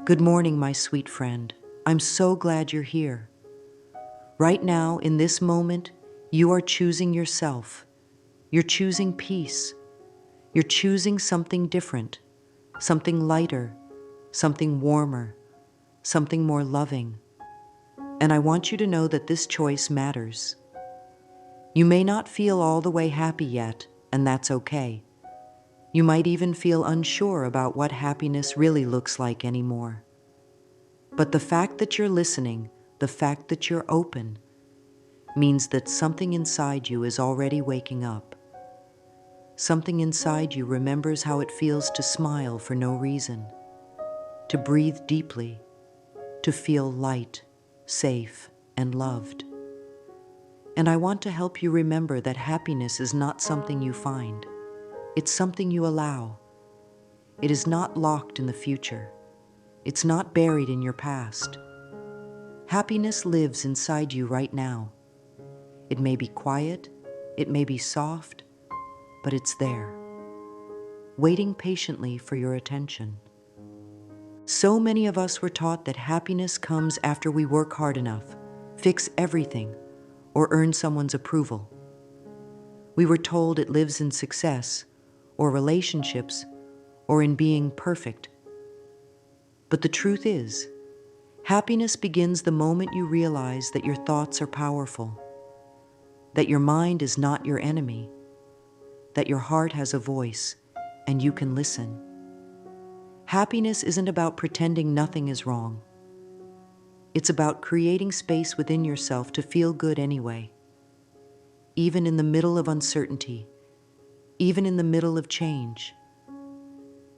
Good morning, my sweet friend. I'm so glad you're here. Right now, in this moment, you are choosing yourself. You're choosing peace. You're choosing something different, something lighter, something warmer, something more loving. And I want you to know that this choice matters. You may not feel all the way happy yet, and that's okay. You might even feel unsure about what happiness really looks like anymore. But the fact that you're listening, the fact that you're open, means that something inside you is already waking up. Something inside you remembers how it feels to smile for no reason, to breathe deeply, to feel light, safe, and loved. And I want to help you remember that happiness is not something you find. It's something you allow. It is not locked in the future. It's not buried in your past. Happiness lives inside you right now. It may be quiet, it may be soft, but it's there, waiting patiently for your attention. So many of us were taught that happiness comes after we work hard enough, fix everything, or earn someone's approval. We were told it lives in success, or relationships, or in being perfect. But the truth is, happiness begins the moment you realize that your thoughts are powerful, that your mind is not your enemy, that your heart has a voice and you can listen. Happiness isn't about pretending nothing is wrong. It's about creating space within yourself to feel good anyway. Even in the middle of uncertainty, even in the middle of change,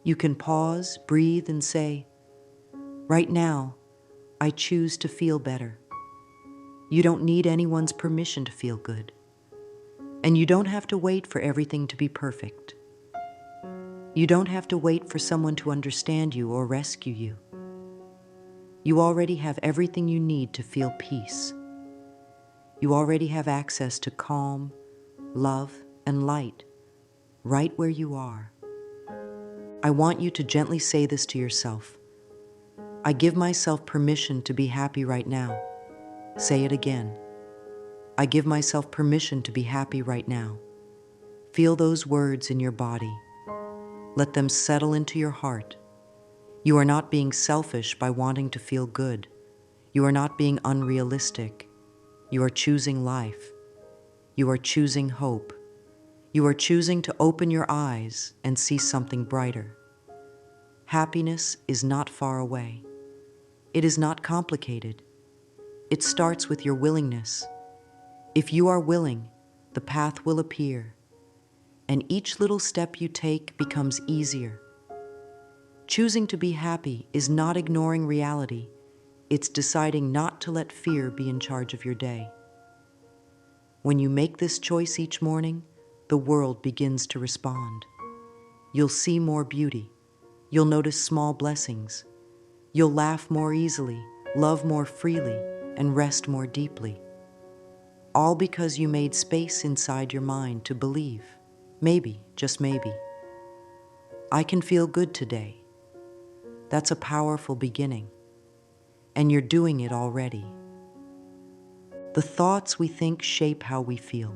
you can pause, breathe, and say, right now, I choose to feel better. You don't need anyone's permission to feel good. And you don't have to wait for everything to be perfect. You don't have to wait for someone to understand you or rescue you. You already have everything you need to feel peace. You already have access to calm, love, and light right where you are. I want you to gently say this to yourself. I give myself permission to be happy right now. Say it again. I give myself permission to be happy right now. Feel those words in your body. Let them settle into your heart. You are not being selfish by wanting to feel good. You are not being unrealistic. You are choosing life. You are choosing hope. You are choosing to open your eyes and see something brighter. Happiness is not far away. It is not complicated. It starts with your willingness. If you are willing, the path will appear, and each little step you take becomes easier. Choosing to be happy is not ignoring reality. It's deciding not to let fear be in charge of your day. When you make this choice each morning, the world begins to respond. You'll see more beauty. You'll notice small blessings. You'll laugh more easily, love more freely, and rest more deeply. All because you made space inside your mind to believe, maybe, just maybe, I can feel good today. That's a powerful beginning, and you're doing it already. The thoughts we think shape how we feel.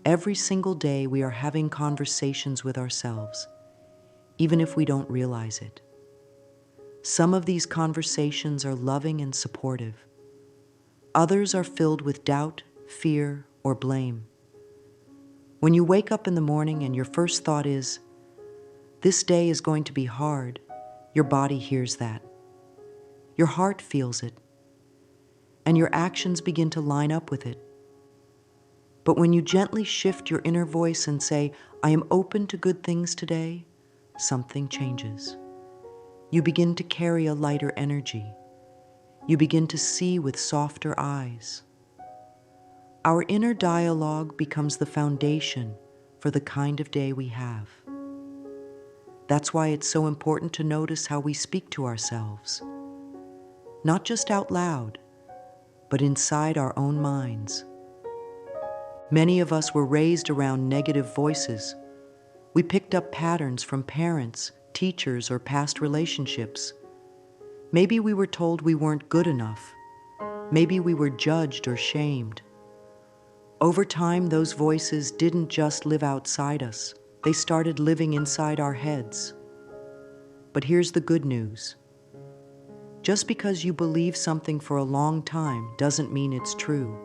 Every single day we are having conversations with ourselves, even if we don't realize it. Some of these conversations are loving and supportive. Others are filled with doubt, fear, or blame. When you wake up in the morning and your first thought is, this day is going to be hard, your body hears that. Your heart feels it, and your actions begin to line up with it. But when you gently shift your inner voice and say, I am open to good things today, something changes. You begin to carry a lighter energy. You begin to see with softer eyes. Our inner dialogue becomes the foundation for the kind of day we have. That's why it's so important to notice how we speak to ourselves. Not just out loud, but inside our own minds. Many of us were raised around negative voices. We picked up patterns from parents, teachers, or past relationships. Maybe we were told we weren't good enough. Maybe we were judged or shamed. Over time, those voices didn't just live outside us. They started living inside our heads. But here's the good news. Just because you believe something for a long time doesn't mean it's true.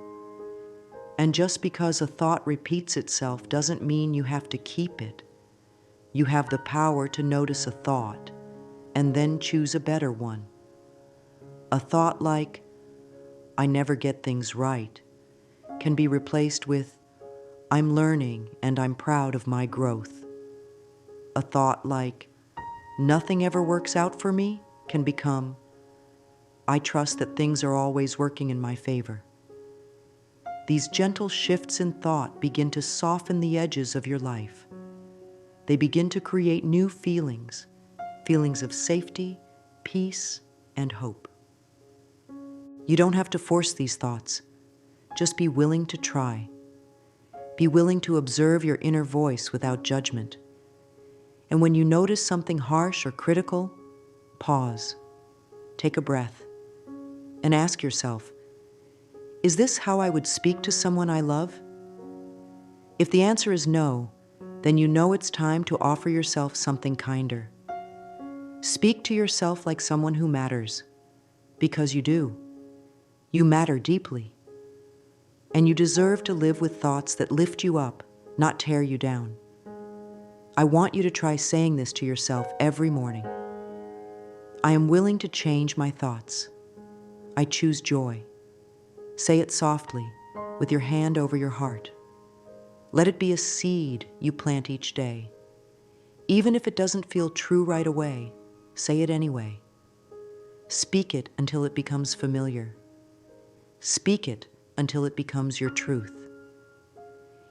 And just because a thought repeats itself doesn't mean you have to keep it. You have the power to notice a thought and then choose a better one. A thought like, "I never get things right," can be replaced with, "I'm learning and I'm proud of my growth." A thought like, "Nothing ever works out for me," can become, "I trust that things are always working in my favor." These gentle shifts in thought begin to soften the edges of your life. They begin to create new feelings, feelings of safety, peace, and hope. You don't have to force these thoughts. Just be willing to try. Be willing to observe your inner voice without judgment. And when you notice something harsh or critical, pause, take a breath, and ask yourself, is this how I would speak to someone I love? If the answer is no, then you know it's time to offer yourself something kinder. Speak to yourself like someone who matters, because you do. You matter deeply. And you deserve to live with thoughts that lift you up, not tear you down. I want you to try saying this to yourself every morning. I am willing to change my thoughts. I choose joy. Say it softly, with your hand over your heart. Let it be a seed you plant each day. Even if it doesn't feel true right away, say it anyway. Speak it until it becomes familiar. Speak it until it becomes your truth.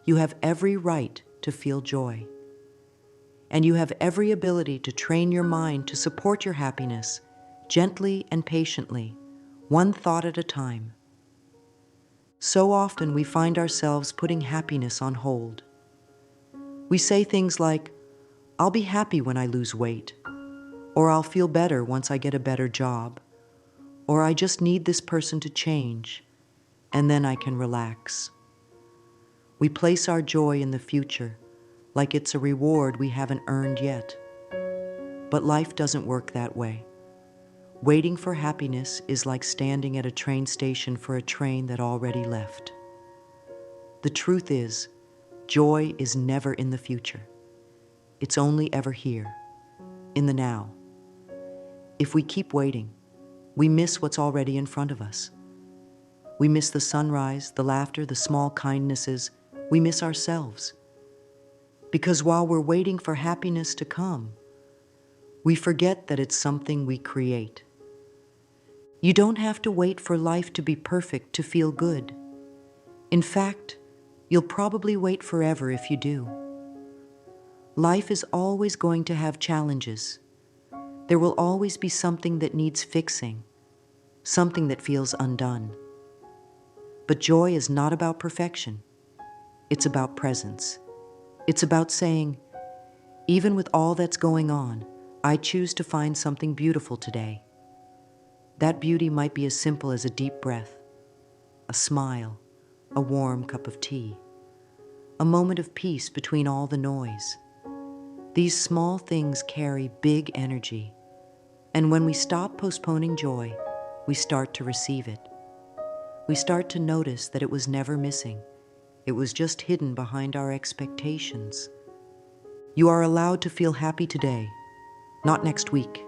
You have every right to feel joy. And you have every ability to train your mind to support your happiness, gently and patiently, one thought at a time. So often we find ourselves putting happiness on hold. We say things like, "I'll be happy when I lose weight," or "I'll feel better once I get a better job," or "I just need this person to change, and then I can relax." We place our joy in the future, like it's a reward we haven't earned yet. But life doesn't work that way. Waiting for happiness is like standing at a train station for a train that already left. The truth is, joy is never in the future. It's only ever here, in the now. If we keep waiting, we miss what's already in front of us. We miss the sunrise, the laughter, the small kindnesses. We miss ourselves. Because while we're waiting for happiness to come, we forget that it's something we create. You don't have to wait for life to be perfect to feel good. In fact, you'll probably wait forever if you do. Life is always going to have challenges. There will always be something that needs fixing, something that feels undone. But joy is not about perfection. It's about presence. It's about saying, even with all that's going on, I choose to find something beautiful today. That beauty might be as simple as a deep breath, a smile, a warm cup of tea, a moment of peace between all the noise. These small things carry big energy, and when we stop postponing joy, we start to receive it. We start to notice that it was never missing. It was just hidden behind our expectations. You are allowed to feel happy today, not next week,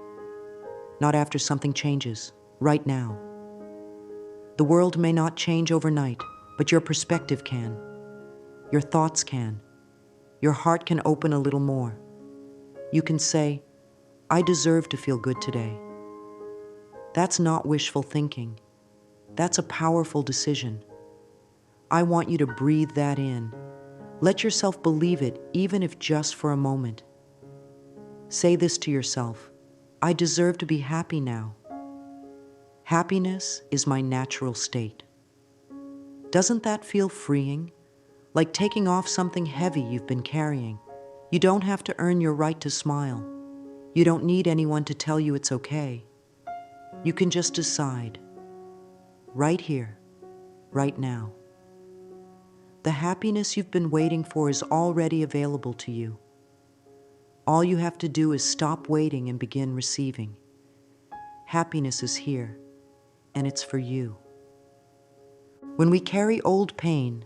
not after something changes, right now. The world may not change overnight, but your perspective can. Your thoughts can. Your heart can open a little more. You can say, I deserve to feel good today. That's not wishful thinking. That's a powerful decision. I want you to breathe that in. Let yourself believe it, even if just for a moment. Say this to yourself, I deserve to be happy now. Happiness is my natural state. Doesn't that feel freeing? Like taking off something heavy you've been carrying. You don't have to earn your right to smile. You don't need anyone to tell you it's okay. You can just decide, right here, right now. The happiness you've been waiting for is already available to you. All you have to do is stop waiting and begin receiving. Happiness is here, and it's for you. When we carry old pain,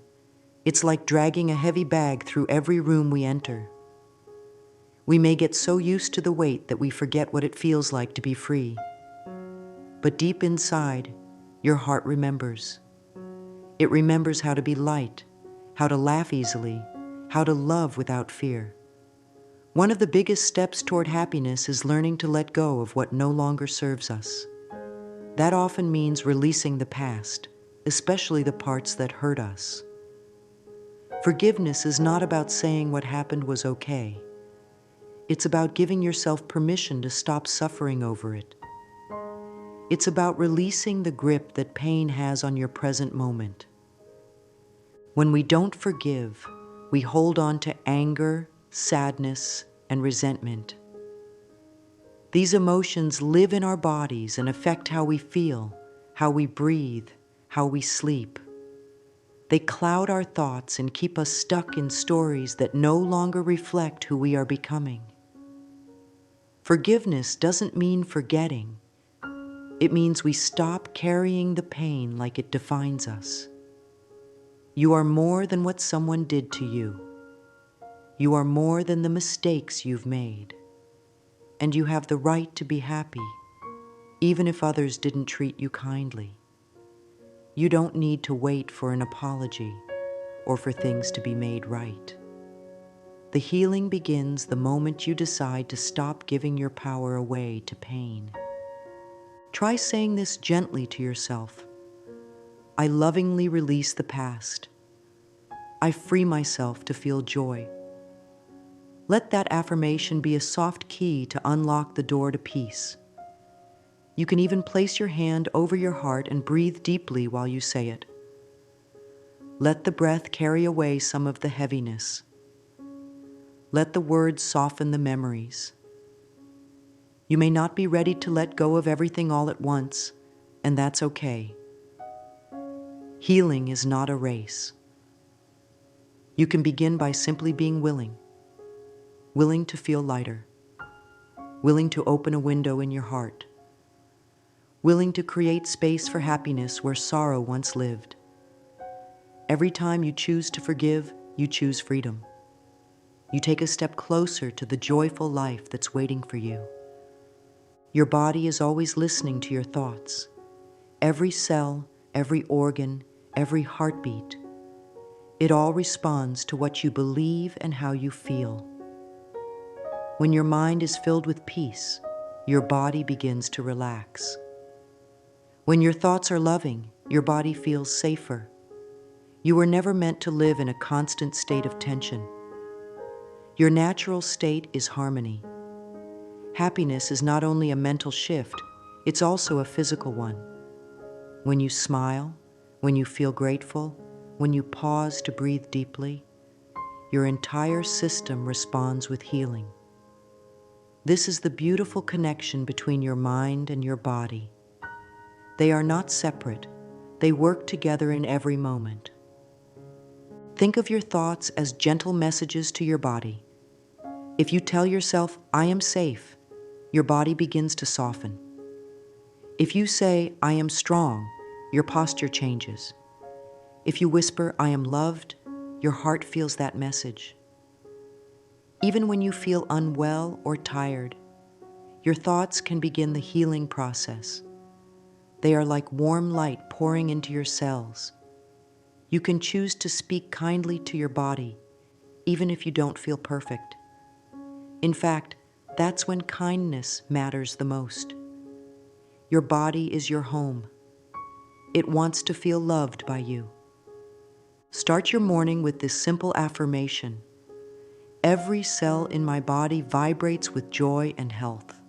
it's like dragging a heavy bag through every room we enter. We may get so used to the weight that we forget what it feels like to be free. But deep inside, your heart remembers. It remembers how to be light, how to laugh easily, how to love without fear. One of the biggest steps toward happiness is learning to let go of what no longer serves us. That often means releasing the past, especially the parts that hurt us. Forgiveness is not about saying what happened was okay. It's about giving yourself permission to stop suffering over it. It's about releasing the grip that pain has on your present moment. When we don't forgive, we hold on to anger, sadness, and resentment. These emotions live in our bodies and affect how we feel, how we breathe, how we sleep. They cloud our thoughts and keep us stuck in stories that no longer reflect who we are becoming. Forgiveness doesn't mean forgetting. It means we stop carrying the pain like it defines us. You are more than what someone did to you. You are more than the mistakes you've made. And you have the right to be happy, even if others didn't treat you kindly. You don't need to wait for an apology or for things to be made right. The healing begins the moment you decide to stop giving your power away to pain. Try saying this gently to yourself. I lovingly release the past. I free myself to feel joy. Let that affirmation be a soft key to unlock the door to peace. You can even place your hand over your heart and breathe deeply while you say it. Let the breath carry away some of the heaviness. Let the words soften the memories. You may not be ready to let go of everything all at once, and that's okay. Healing is not a race. You can begin by simply being willing to feel lighter, willing to open a window in your heart, willing to create space for happiness where sorrow once lived. Every time you choose to forgive, you choose freedom. You take a step closer to the joyful life that's waiting for you. Your body is always listening to your thoughts. Every cell, every organ, every heartbeat. It all responds to what you believe and how you feel. When your mind is filled with peace, your body begins to relax. When your thoughts are loving, your body feels safer. You were never meant to live in a constant state of tension. Your natural state is harmony. Happiness is not only a mental shift, it's also a physical one. When you smile, when you feel grateful, when you pause to breathe deeply, your entire system responds with healing. This is the beautiful connection between your mind and your body. They are not separate. They work together in every moment. Think of your thoughts as gentle messages to your body. If you tell yourself, I am safe, your body begins to soften. If you say, I am strong, your posture changes. If you whisper, I am loved, your heart feels that message. Even when you feel unwell or tired, your thoughts can begin the healing process. They are like warm light pouring into your cells. You can choose to speak kindly to your body, even if you don't feel perfect. In fact, that's when kindness matters the most. Your body is your home. It wants to feel loved by you. Start your morning with this simple affirmation. Every cell in my body vibrates with joy and health.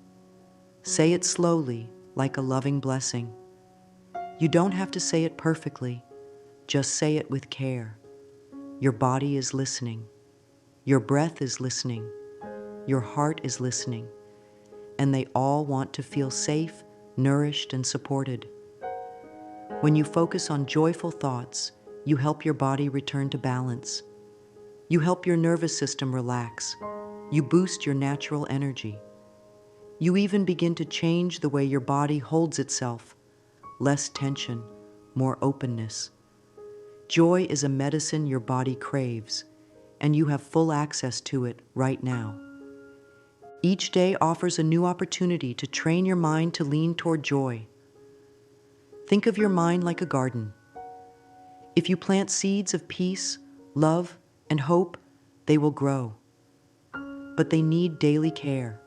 Say it slowly, like a loving blessing. You don't have to say it perfectly. Just say it with care. Your body is listening. Your breath is listening. Your heart is listening. And they all want to feel safe, nourished, and supported. When you focus on joyful thoughts, you help your body return to balance. You help your nervous system relax. You boost your natural energy. You even begin to change the way your body holds itself. Less tension, more openness. Joy is a medicine your body craves, and you have full access to it right now. Each day offers a new opportunity to train your mind to lean toward joy. Think of your mind like a garden. If you plant seeds of peace, love, and hope, they will grow. But they need daily care.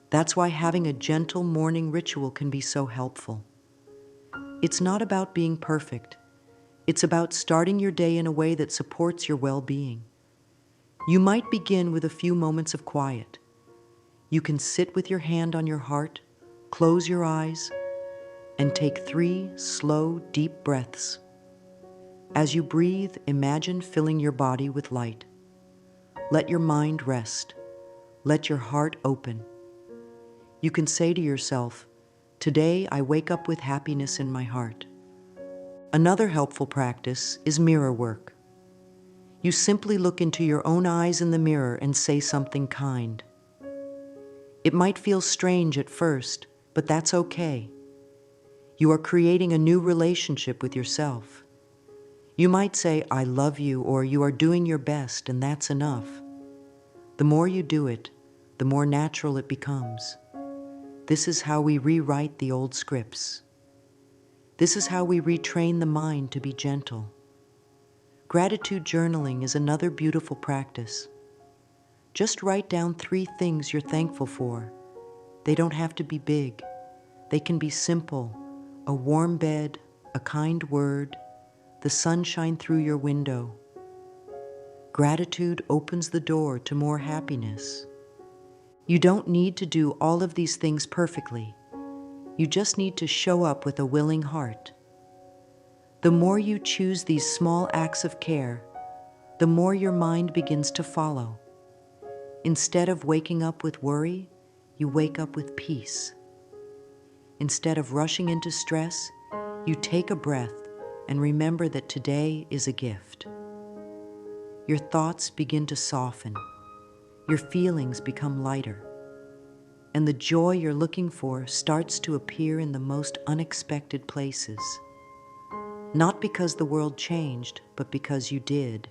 That's why having a gentle morning ritual can be so helpful. It's not about being perfect. It's about starting your day in a way that supports your well-being. You might begin with a few moments of quiet. You can sit with your hand on your heart, close your eyes, and take 3 slow, deep breaths. As you breathe, imagine filling your body with light. Let your mind rest. Let your heart open. You can say to yourself, "Today I wake up with happiness in my heart." Another helpful practice is mirror work. You simply look into your own eyes in the mirror and say something kind. It might feel strange at first, but that's okay. You are creating a new relationship with yourself. You might say, "I love you," or "You are doing your best," and that's enough. The more you do it, the more natural it becomes. This is how we rewrite the old scripts. This is how we retrain the mind to be gentle. Gratitude journaling is another beautiful practice. Just write down 3 things you're thankful for. They don't have to be big. They can be simple: a warm bed, a kind word, the sunshine through your window. Gratitude opens the door to more happiness. You don't need to do all of these things perfectly. You just need to show up with a willing heart. The more you choose these small acts of care, the more your mind begins to follow. Instead of waking up with worry, you wake up with peace. Instead of rushing into stress, you take a breath and remember that today is a gift. Your thoughts begin to soften. Your feelings become lighter. And the joy you're looking for starts to appear in the most unexpected places. Not because the world changed, but because you did.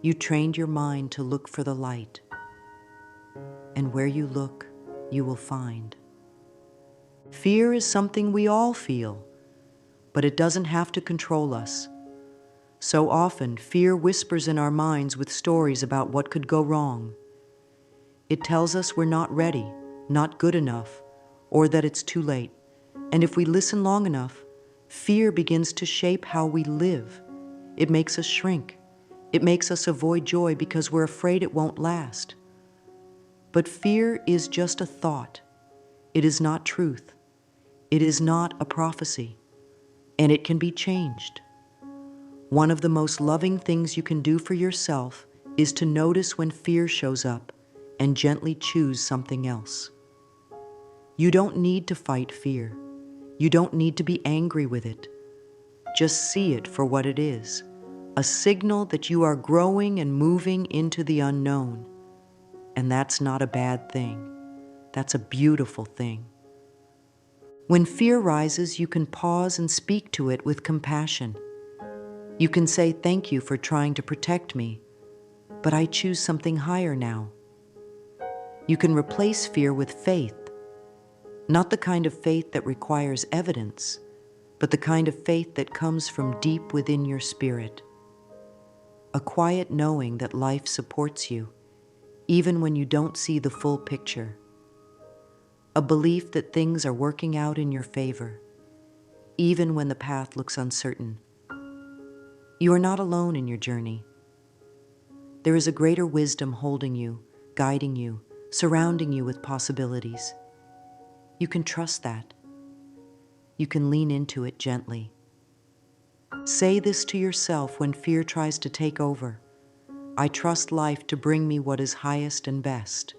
You trained your mind to look for the light. And where you look, you will find. Fear is something we all feel, but it doesn't have to control us. So often, fear whispers in our minds with stories about what could go wrong. It tells us we're not ready, not good enough, or that it's too late. And if we listen long enough, fear begins to shape how we live. It makes us shrink. It makes us avoid joy because we're afraid it won't last. But fear is just a thought. It is not truth. It is not a prophecy. And it can be changed. One of the most loving things you can do for yourself is to notice when fear shows up and gently choose something else. You don't need to fight fear. You don't need to be angry with it. Just see it for what it is, a signal that you are growing and moving into the unknown. And that's not a bad thing. That's a beautiful thing. When fear rises, you can pause and speak to it with compassion. You can say, "Thank you for trying to protect me, but I choose something higher now." You can replace fear with faith, not the kind of faith that requires evidence, but the kind of faith that comes from deep within your spirit. A quiet knowing that life supports you, even when you don't see the full picture. A belief that things are working out in your favor, even when the path looks uncertain. You are not alone in your journey. There is a greater wisdom holding you, guiding you, surrounding you with possibilities. You can trust that. You can lean into it gently. Say this to yourself when fear tries to take over. "I trust life to bring me what is highest and best."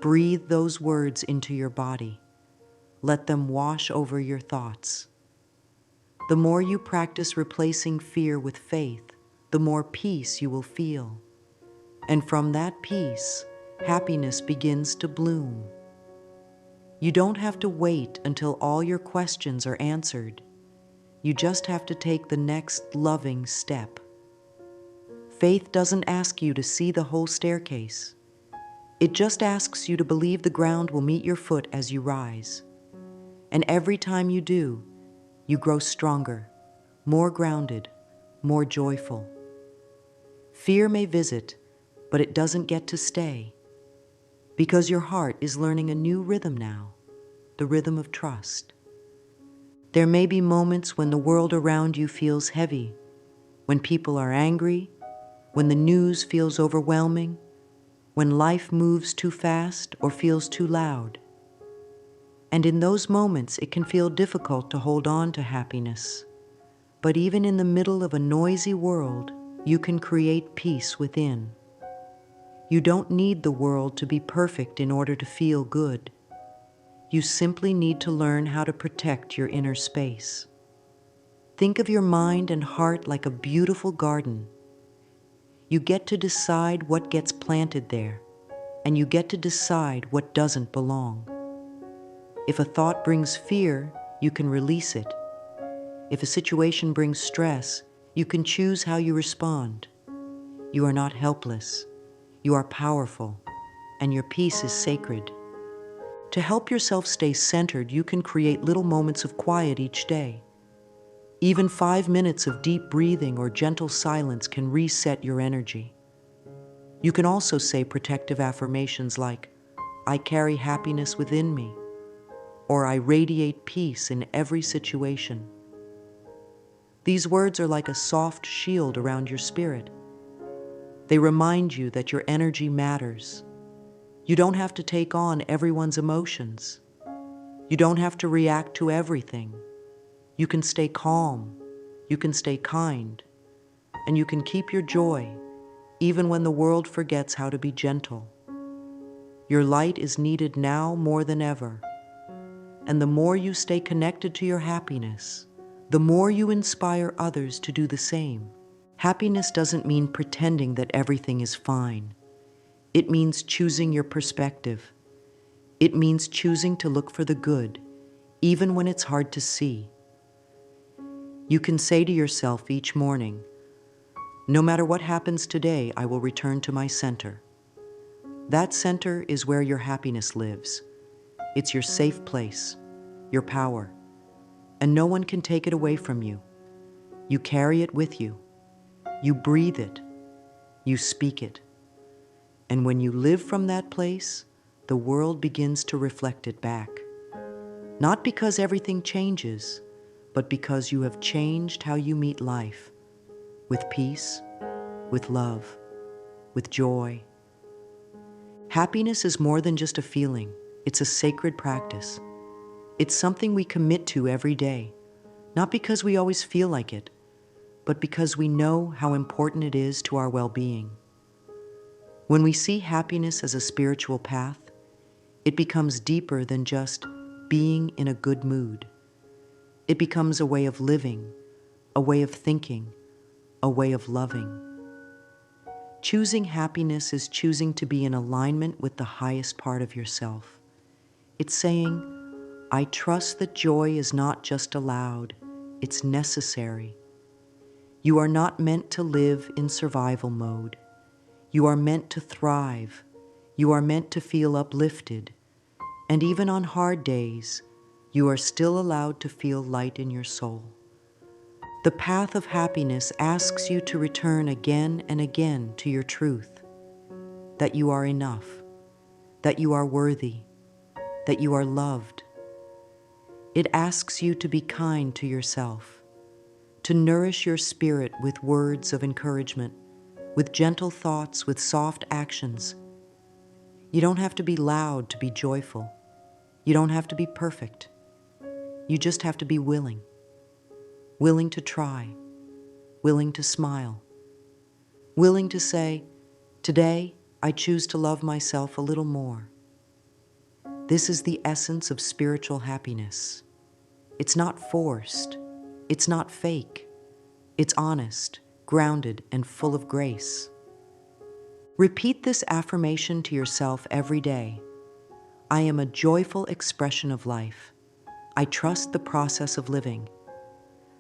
Breathe those words into your body. Let them wash over your thoughts. The more you practice replacing fear with faith, the more peace you will feel. And from that peace, happiness begins to bloom. You don't have to wait until all your questions are answered. You just have to take the next loving step. Faith doesn't ask you to see the whole staircase. It just asks you to believe the ground will meet your foot as you rise. And every time you do, you grow stronger, more grounded, more joyful. Fear may visit, but it doesn't get to stay, because your heart is learning a new rhythm now, the rhythm of trust. There may be moments when the world around you feels heavy, when people are angry, when the news feels overwhelming, when life moves too fast or feels too loud. And in those moments, it can feel difficult to hold on to happiness. But even in the middle of a noisy world, you can create peace within. You don't need the world to be perfect in order to feel good. You simply need to learn how to protect your inner space. Think of your mind and heart like a beautiful garden. You get to decide what gets planted there, and you get to decide what doesn't belong. If a thought brings fear, you can release it. If a situation brings stress, you can choose how you respond. You are not helpless. You are powerful, and your peace is sacred. To help yourself stay centered, you can create little moments of quiet each day. Even 5 minutes of deep breathing or gentle silence can reset your energy. You can also say protective affirmations like, "I carry happiness within me," or "I radiate peace in every situation." These words are like a soft shield around your spirit. They remind you that your energy matters. You don't have to take on everyone's emotions. You don't have to react to everything. You can stay calm, you can stay kind, and you can keep your joy even when the world forgets how to be gentle. Your light is needed now more than ever. And the more you stay connected to your happiness, the more you inspire others to do the same. Happiness doesn't mean pretending that everything is fine. It means choosing your perspective. It means choosing to look for the good, even when it's hard to see. You can say to yourself each morning, "No matter what happens today, I will return to my center." That center is where your happiness lives. It's your safe place, your power, and no one can take it away from you. You carry it with you. You breathe it. You speak it. And when you live from that place, the world begins to reflect it back. Not because everything changes, but because you have changed how you meet life, with peace, with love, with joy. Happiness is more than just a feeling. It's a sacred practice. It's something we commit to every day, not because we always feel like it, but because we know how important it is to our well-being. When we see happiness as a spiritual path, it becomes deeper than just being in a good mood. It becomes a way of living, a way of thinking, a way of loving. Choosing happiness is choosing to be in alignment with the highest part of yourself. It's saying, "I trust that joy is not just allowed, it's necessary." You are not meant to live in survival mode. You are meant to thrive. You are meant to feel uplifted. And even on hard days, you are still allowed to feel light in your soul. The path of happiness asks you to return again and again to your truth, that you are enough, that you are worthy, that you are loved. It asks you to be kind to yourself, to nourish your spirit with words of encouragement, with gentle thoughts, with soft actions. You don't have to be loud to be joyful. You don't have to be perfect. You just have to be willing. Willing to try, willing to smile, willing to say, "Today, I choose to love myself a little more." This is the essence of spiritual happiness. It's not forced. It's not fake. It's honest, grounded, and full of grace. Repeat this affirmation to yourself every day. I am a joyful expression of life. I trust the process of living.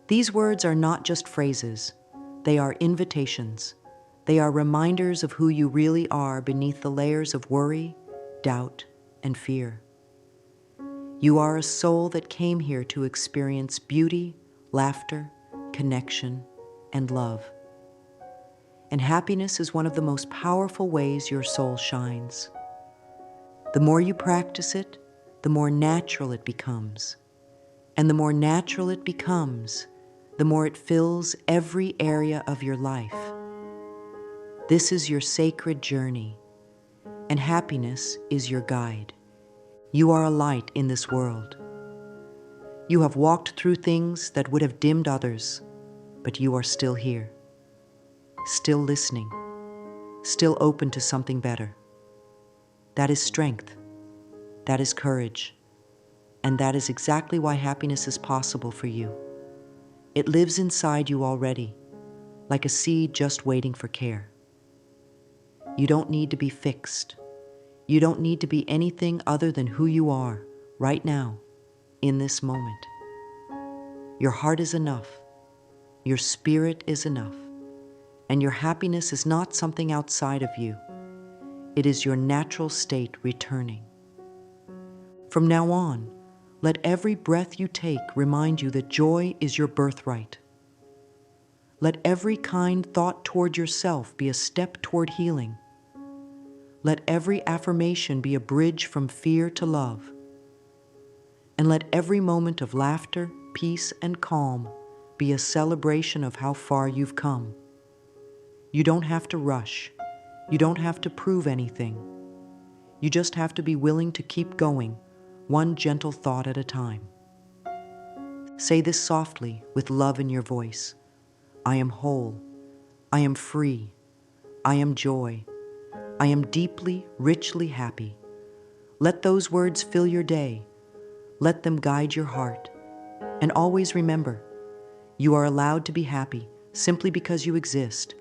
These words are not just phrases. They are invitations. They are reminders of who you really are beneath the layers of worry, doubt, and fear. You are a soul that came here to experience beauty, laughter, connection, and love. And happiness is one of the most powerful ways your soul shines. The more you practice it, the more natural it becomes. And the more natural it becomes, the more it fills every area of your life. This is your sacred journey, and happiness is your guide. You are a light in this world. You have walked through things that would have dimmed others, but you are still here, still listening, still open to something better. That is strength. That is courage. And that is exactly why happiness is possible for you. It lives inside you already, like a seed just waiting for care. You don't need to be fixed. You don't need to be anything other than who you are right now, in this moment. Your heart is enough. Your spirit is enough. And your happiness is not something outside of you. It is your natural state returning. From now on, let every breath you take remind you that joy is your birthright. Let every kind thought toward yourself be a step toward healing. Let every affirmation be a bridge from fear to love. And let every moment of laughter, peace, and calm be a celebration of how far you've come. You don't have to rush. You don't have to prove anything. You just have to be willing to keep going, one gentle thought at a time. Say this softly with love in your voice. I am whole. I am free. I am joy. I am deeply, richly happy. Let those words fill your day. Let them guide your heart. And always remember, you are allowed to be happy simply because you exist,